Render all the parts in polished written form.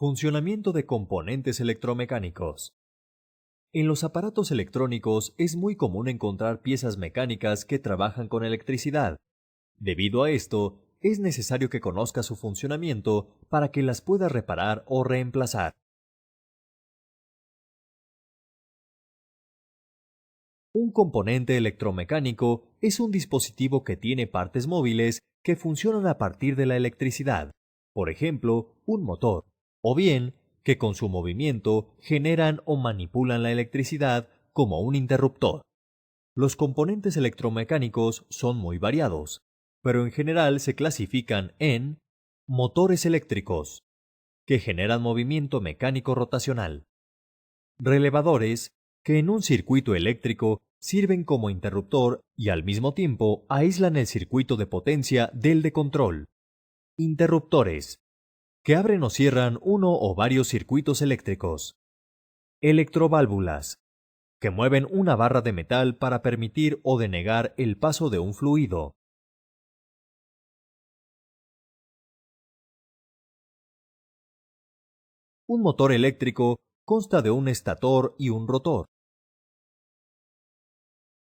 Funcionamiento de componentes electromecánicos. En los aparatos electrónicos es muy común encontrar piezas mecánicas que trabajan con electricidad. Debido a esto, es necesario que conozcas su funcionamiento para que las puedas reparar o reemplazar. Un componente electromecánico es un dispositivo que tiene partes móviles que funcionan a partir de la electricidad, por ejemplo, un motor, o bien que con su movimiento generan o manipulan la electricidad como un interruptor. Los componentes electromecánicos son muy variados, pero en general se clasifican en motores eléctricos, que generan movimiento mecánico rotacional; relevadores, que en un circuito eléctrico sirven como interruptor y al mismo tiempo aíslan el circuito de potencia del de control; interruptores, que abren o cierran uno o varios circuitos eléctricos; electroválvulas, que mueven una barra de metal para permitir o denegar el paso de un fluido. Un motor eléctrico consta de un estator y un rotor.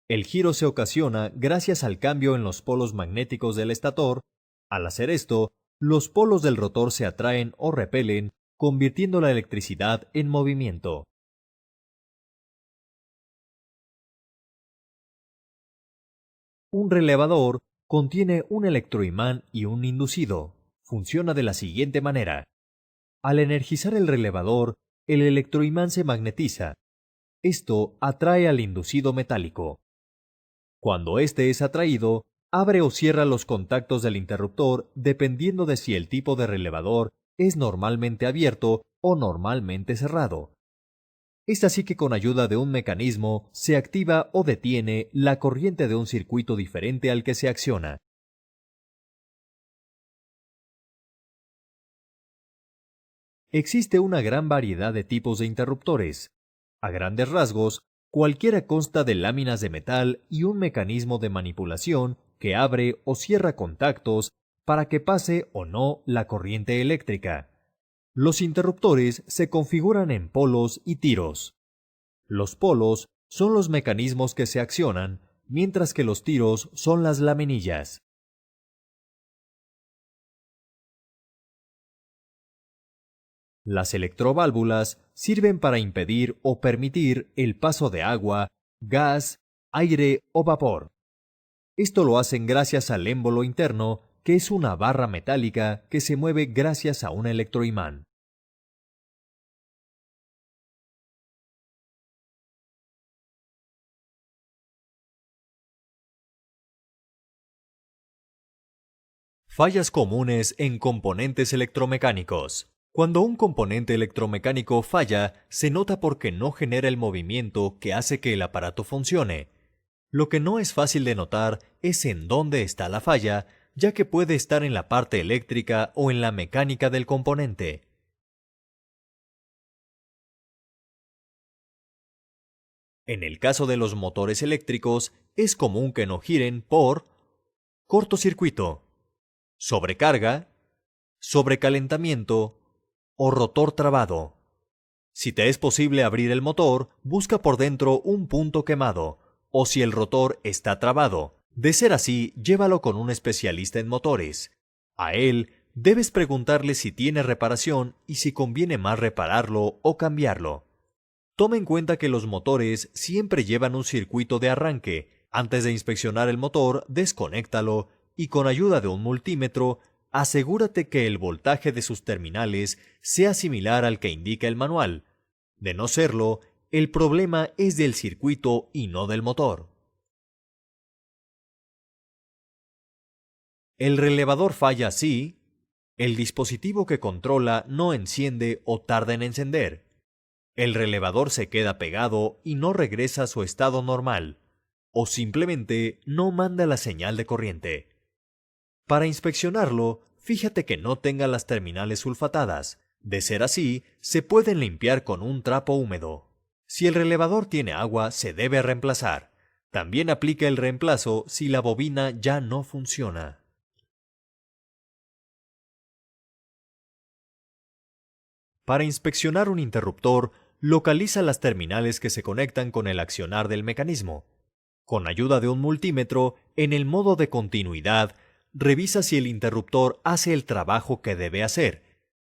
El giro se ocasiona gracias al cambio en los polos magnéticos del estator. Al hacer esto, los polos del rotor se atraen o repelen, convirtiendo la electricidad en movimiento. Un relevador contiene un electroimán y un inducido. Funciona de la siguiente manera. Al energizar el relevador, el electroimán se magnetiza. Esto atrae al inducido metálico. Cuando éste es atraído, abre o cierra los contactos del interruptor dependiendo de si el tipo de relevador es normalmente abierto o normalmente cerrado. Es así que con ayuda de un mecanismo se activa o detiene la corriente de un circuito diferente al que se acciona. Existe una gran variedad de tipos de interruptores. A grandes rasgos, cualquiera consta de láminas de metal y un mecanismo de manipulación que abre o cierra contactos para que pase o no la corriente eléctrica. Los interruptores se configuran en polos y tiros. Los polos son los mecanismos que se accionan, mientras que los tiros son las laminillas. Las electroválvulas sirven para impedir o permitir el paso de agua, gas, aire o vapor. Esto lo hacen gracias al émbolo interno, que es una barra metálica que se mueve gracias a un electroimán. Fallas comunes en componentes electromecánicos. Cuando un componente electromecánico falla, se nota porque no genera el movimiento que hace que el aparato funcione. Lo que no es fácil de notar es en dónde está la falla, ya que puede estar en la parte eléctrica o en la mecánica del componente. En el caso de los motores eléctricos, es común que no giren por cortocircuito, sobrecarga, sobrecalentamiento o rotor trabado. Si te es posible abrir el motor, busca por dentro un punto quemado, o si el rotor está trabado. De ser así, llévalo con un especialista en motores. A él debes preguntarle si tiene reparación y si conviene más repararlo o cambiarlo. Toma en cuenta que los motores siempre llevan un circuito de arranque. Antes de inspeccionar el motor, desconéctalo y con ayuda de un multímetro, asegúrate que el voltaje de sus terminales sea similar al que indica el manual. De no serlo, el problema es del circuito y no del motor. El relevador falla si el dispositivo que controla no enciende o tarda en encender. El relevador se queda pegado y no regresa a su estado normal, o simplemente no manda la señal de corriente. Para inspeccionarlo, fíjate que no tenga las terminales sulfatadas. De ser así, se pueden limpiar con un trapo húmedo. Si el relevador tiene agua, se debe reemplazar. También aplica el reemplazo si la bobina ya no funciona. Para inspeccionar un interruptor, localiza las terminales que se conectan con el accionar del mecanismo. Con ayuda de un multímetro, en el modo de continuidad, revisa si el interruptor hace el trabajo que debe hacer.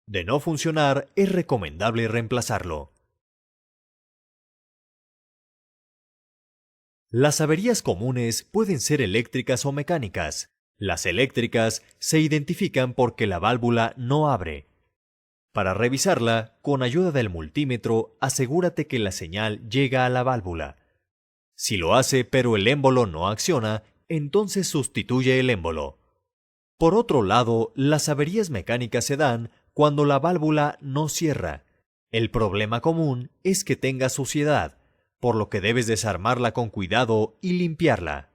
De no funcionar, es recomendable reemplazarlo. Las averías comunes pueden ser eléctricas o mecánicas. Las eléctricas se identifican porque la válvula no abre. Para revisarla, con ayuda del multímetro, asegúrate que la señal llega a la válvula. Si lo hace pero el émbolo no acciona, entonces sustituye el émbolo. Por otro lado, las averías mecánicas se dan cuando la válvula no cierra. El problema común es que tenga suciedad, por lo que debes desarmarla con cuidado y limpiarla.